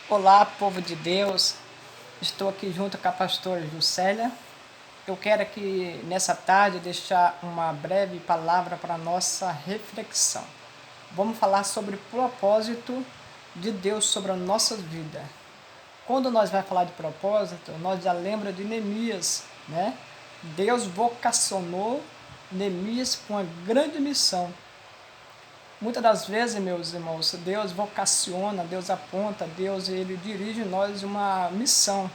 Olá, povo de Deus. Estou aqui junto com a pastora Juscelia. Eu quero aqui nessa tarde deixar uma breve palavra para a nossa reflexão. Vamos falar sobre o propósito de Deus sobre a nossa vida. Quando nós vamos falar de propósito, nós já lembra de Neemias, né? Deus vocacionou Neemias para uma grande missão. Muitas das vezes, meus irmãos, Deus vocaciona, Deus aponta, Deus ele dirige em nós uma missão.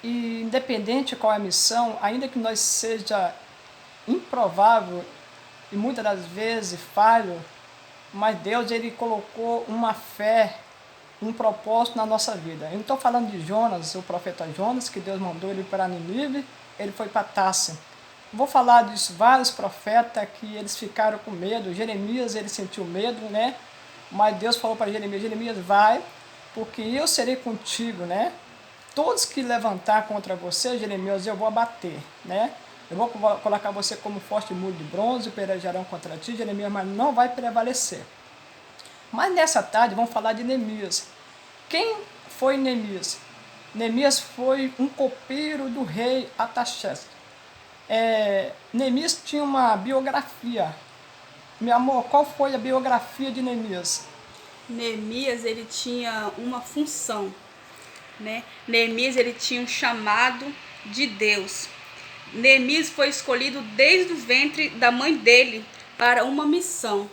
E independente qual é a missão, ainda que nós seja improvável e muitas das vezes falho, mas Deus ele colocou uma fé, um propósito na nossa vida. Eu não estou falando de Jonas, o profeta Jonas, que Deus mandou ele para Nínive, ele foi para Tarsis. Vou falar disso, vários profetas que eles ficaram com medo. Jeremias, ele sentiu medo, né? Mas Deus falou para Jeremias, Jeremias, vai, porque eu serei contigo, né? Todos que levantar contra você, Jeremias, eu vou abater, né? Eu vou colocar você como forte muro de bronze, pelejarão contra ti, Jeremias, mas não vai prevalecer. Mas nessa tarde vamos falar de Neemias. Quem foi Neemias? Neemias foi um copeiro do rei Artaxerxes. Neemias tinha uma biografia. Meu amor, qual foi a biografia de Neemias? Neemias, ele tinha uma função, né? Neemias, ele tinha um chamado de Deus. Neemias foi escolhido desde o ventre da mãe dele para uma missão.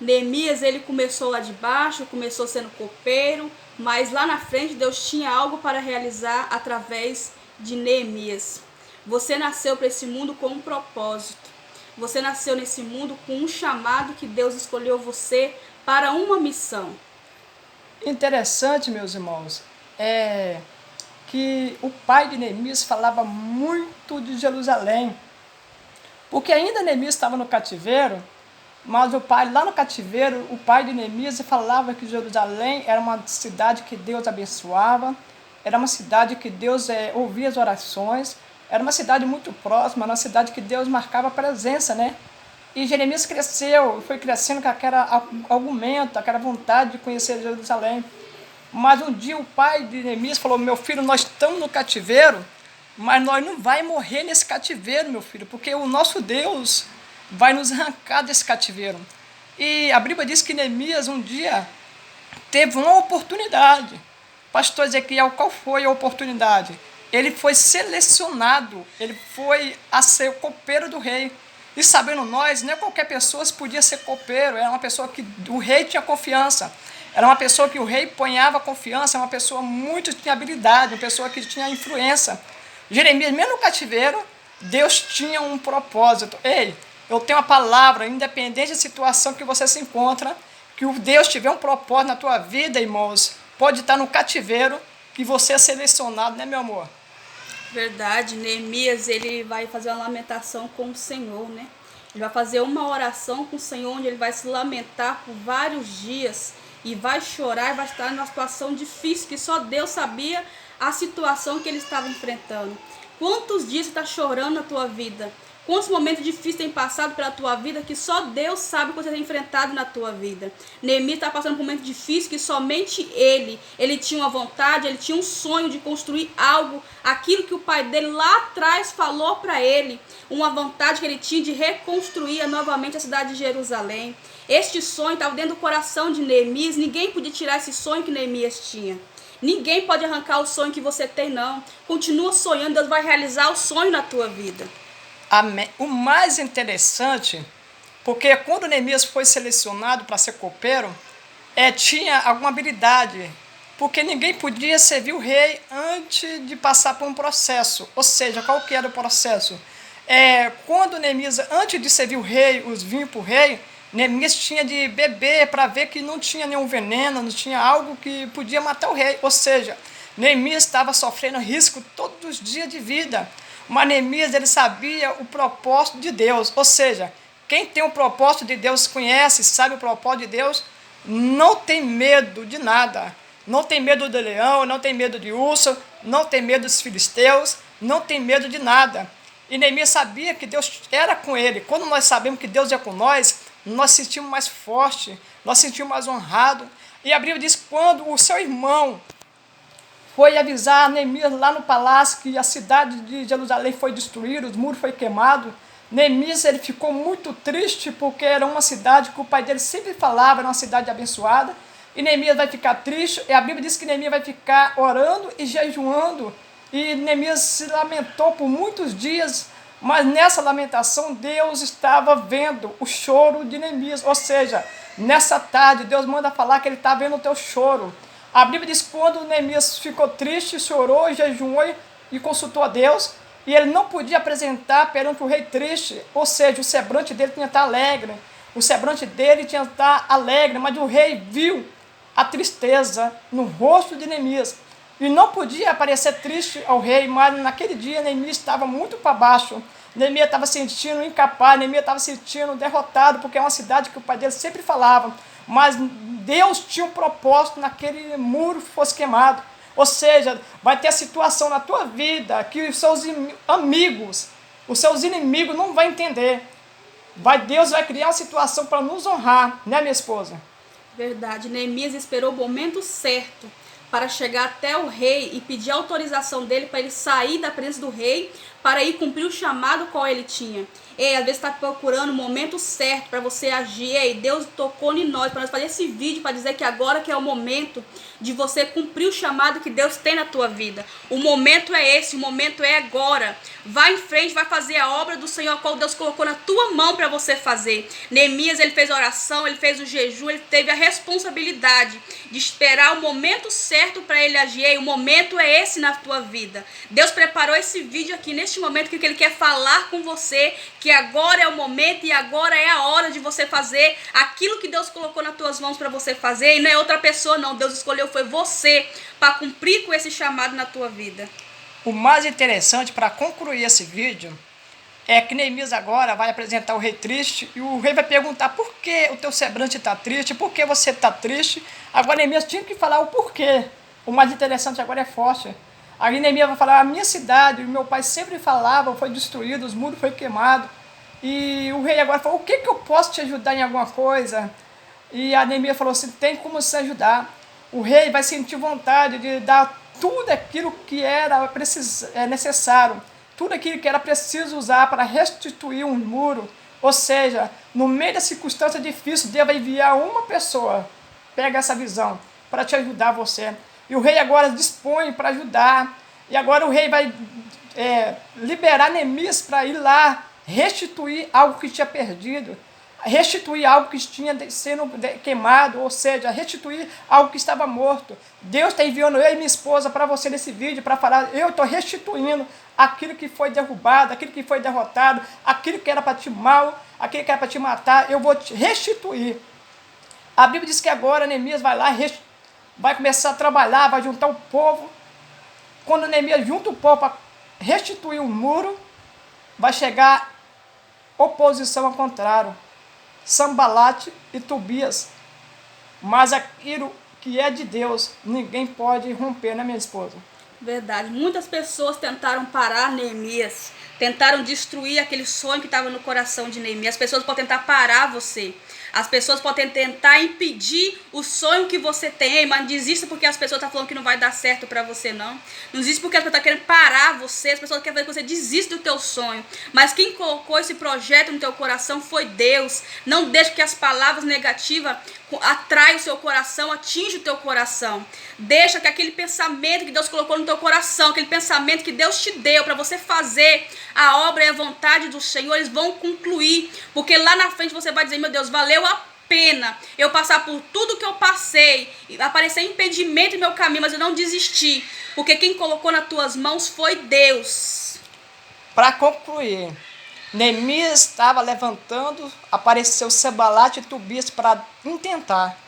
Neemias, ele começou lá de baixo, começou sendo copeiro, mas lá na frente Deus tinha algo para realizar através de Neemias. Você nasceu para esse mundo com um propósito. Você nasceu nesse mundo com um chamado que Deus escolheu você para uma missão. Interessante, meus irmãos, é que o pai de Neemias falava muito de Jerusalém, porque ainda Neemias estava no cativeiro, mas o pai, lá no cativeiro, o pai de Neemias falava que Jerusalém era uma cidade que Deus abençoava, era uma cidade que Deus ouvia as orações, era uma cidade muito próxima, era uma cidade que Deus marcava a presença, né? E Jeremias cresceu, foi crescendo com aquele argumento, aquela vontade de conhecer Jerusalém. Mas um dia o pai de Neemias falou, meu filho, nós estamos no cativeiro, mas nós não vamos morrer nesse cativeiro, meu filho, porque o nosso Deus vai nos arrancar desse cativeiro. E a Bíblia diz que Neemias um dia teve uma oportunidade. Pastor Ezequiel, qual foi a oportunidade? Ele foi selecionado, ele foi a ser o copeiro do rei. E sabendo nós, não é qualquer pessoa podia ser copeiro, era uma pessoa que o rei tinha confiança. Era uma pessoa que o rei ponhava confiança, uma pessoa muito tinha habilidade, uma pessoa que tinha influência. Jeremias, mesmo no cativeiro, Deus tinha um propósito. Ei, eu tenho uma palavra, independente da situação que você se encontra, que o Deus tiver um propósito na tua vida, irmãos, pode estar no cativeiro, que você é selecionado, né, meu amor? Verdade, Neemias, ele vai fazer uma lamentação com o Senhor, né? Ele vai fazer uma oração com o Senhor, onde ele vai se lamentar por vários dias e vai chorar e vai estar numa situação difícil, que só Deus sabia a situação que ele estava enfrentando. Quantos dias você está chorando na tua vida? Quantos momentos difíceis têm passado pela tua vida que só Deus sabe o que você tem enfrentado na tua vida? Neemias está passando por um momento difícil que somente ele tinha uma vontade, ele tinha um sonho de construir algo, aquilo que o pai dele lá atrás falou para ele, uma vontade que ele tinha de reconstruir novamente a cidade de Jerusalém. Este sonho estava dentro do coração de Neemias, ninguém podia tirar esse sonho que Neemias tinha. Ninguém pode arrancar o sonho que você tem, não. Continua sonhando, Deus vai realizar o sonho na tua vida. Amém. O mais interessante, porque quando Neemias foi selecionado para ser copeiro, tinha alguma habilidade, porque ninguém podia servir o rei antes de passar por um processo. Ou seja, qual que era o processo? Quando Neemias, antes de servir o rei, os vinhos para o rei, Neemias tinha de beber para ver que não tinha nenhum veneno, não tinha algo que podia matar o rei. Ou seja, Neemias estava sofrendo risco todos os dias de vida. Mas Neemias, ele sabia o propósito de Deus. Ou seja, quem tem o propósito de Deus, conhece, sabe o propósito de Deus, não tem medo de nada. Não tem medo do leão, não tem medo de urso, não tem medo dos filisteus, não tem medo de nada. E Neemias sabia que Deus era com ele. Quando nós sabemos que Deus é com nós sentimos mais forte, nós sentimos mais honrado. E a Bíblia diz que quando o seu irmão foi avisar Neemias lá no palácio que a cidade de Jerusalém foi destruída, os muros foram queimados, Neemias ele ficou muito triste porque era uma cidade que o pai dele sempre falava, era uma cidade abençoada, e Neemias vai ficar triste, e a Bíblia diz que Neemias vai ficar orando e jejuando, e Neemias se lamentou por muitos dias, mas nessa lamentação Deus estava vendo o choro de Neemias, ou seja, nessa tarde Deus manda falar que ele está vendo o teu choro. A Bíblia diz que quando Neemias ficou triste, chorou, jejuou e consultou a Deus, e ele não podia apresentar perante o rei triste, ou seja, o semblante dele tinha que estar alegre, o semblante dele tinha que estar alegre, mas o rei viu a tristeza no rosto de Neemias, e não podia aparecer triste ao rei, mas naquele dia Neemias estava muito para baixo, Neemias estava se sentindo incapaz, Neemias estava se sentindo derrotado, porque é uma cidade que o pai dele sempre falava, mas Deus tinha um propósito naquele muro que fosse queimado. Ou seja, vai ter a situação na tua vida que os seus amigos, os seus inimigos não vão entender. Deus vai criar uma situação para nos honrar, né, minha esposa? Verdade. Neemias esperou o momento certo para chegar até o rei e pedir a autorização dele para ele sair da presença do rei para ir cumprir o chamado qual ele tinha. Ei, às vezes está procurando o momento certo para você agir. Ei, Deus tocou em nós para nós fazer esse vídeo para dizer que agora que é o momento de você cumprir o chamado que Deus tem na tua vida. O momento é esse, o momento é agora. Vai em frente, vai fazer a obra do Senhor, a qual Deus colocou na tua mão para você fazer. Neemias, ele fez a oração, ele fez o jejum, ele teve a responsabilidade de esperar o momento certo para ele agir. Ei, o momento é esse na tua vida. Deus preparou esse vídeo aqui neste momento que ele quer falar com você, que agora é o momento e agora é a hora de você fazer aquilo que Deus colocou nas tuas mãos para você fazer, e não é outra pessoa não, Deus escolheu foi você para cumprir com esse chamado na tua vida. O mais interessante para concluir esse vídeo é que Neemias agora vai apresentar o rei triste e o rei vai perguntar por que o teu semblante está triste, por que você está triste. Agora Neemias tinha que falar o porquê. O mais interessante agora é forte. Aí Neemias vai falar, a minha cidade, o meu pai sempre falava, foi destruído, os muros foram queimados. E o rei agora falou, o que eu posso te ajudar em alguma coisa? E a Neemias falou assim, tem como se ajudar. O rei vai sentir vontade de dar tudo aquilo que era necessário, tudo aquilo que era preciso usar para restituir um muro. Ou seja, no meio da circunstância difícil, Deus vai enviar uma pessoa, pega essa visão, para te ajudar você. E o rei agora dispõe para ajudar. E agora o rei vai liberar Neemias para ir lá restituir algo que tinha perdido, restituir algo que tinha sendo queimado, ou seja, restituir algo que estava morto. Deus está enviando eu e minha esposa para você nesse vídeo, para falar, eu estou restituindo aquilo que foi derrubado, aquilo que foi derrotado, aquilo que era para te mal, aquilo que era para te matar, eu vou te restituir. A Bíblia diz que agora Neemias vai lá, vai começar a trabalhar, vai juntar o povo. Quando Neemias junta o povo para restituir o muro, vai chegar oposição ao contrário, Sambalate e Tobias. Mas aquilo que é de Deus, ninguém pode romper, né, minha esposa? Verdade. Muitas pessoas tentaram parar Neemias, tentaram destruir aquele sonho que estava no coração de Neemias. As pessoas podem tentar parar você. As pessoas podem tentar impedir o sonho que você tem, mas não desista porque as pessoas estão falando que não vai dar certo para você, não. Não desista porque as pessoas estão querendo parar você, as pessoas querem que você desista do teu sonho. Mas quem colocou esse projeto no teu coração foi Deus. Não deixe que as palavras negativas atraiam o seu coração, atinjam o teu coração. Deixa que aquele pensamento que Deus colocou no teu coração, aquele pensamento que Deus te deu para você fazer a obra e a vontade do Senhor, eles vão concluir. Porque lá na frente você vai dizer, meu Deus, valeu a pena eu passar por tudo que eu passei, aparecer impedimento no meu caminho, mas eu não desisti, porque quem colocou nas tuas mãos foi Deus. Para concluir, Neemias estava levantando, apareceu Sambalate e Tobias para intentar,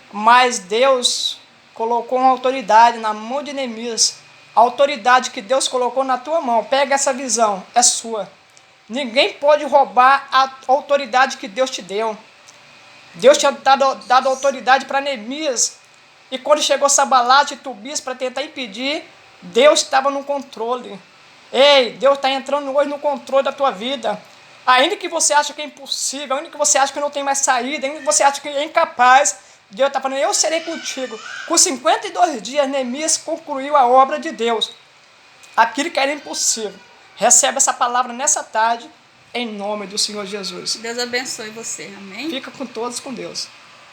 mas Deus colocou uma autoridade na mão de Neemias, a autoridade que Deus colocou na tua mão. Pega essa visão, é sua. Ninguém pode roubar a autoridade que Deus te deu. Deus tinha dado autoridade para Neemias, e quando chegou Sambalate e Tobias para tentar impedir, Deus estava no controle. Ei, Deus está entrando hoje no controle da tua vida. Ainda que você ache que é impossível, ainda que você ache que não tem mais saída, ainda que você ache que é incapaz, Deus está falando, eu serei contigo. Com 52 dias, Neemias concluiu a obra de Deus. Aquilo que era impossível. Recebe essa palavra nessa tarde, em nome do Senhor Jesus. Deus abençoe você, amém? Fica com todos com Deus.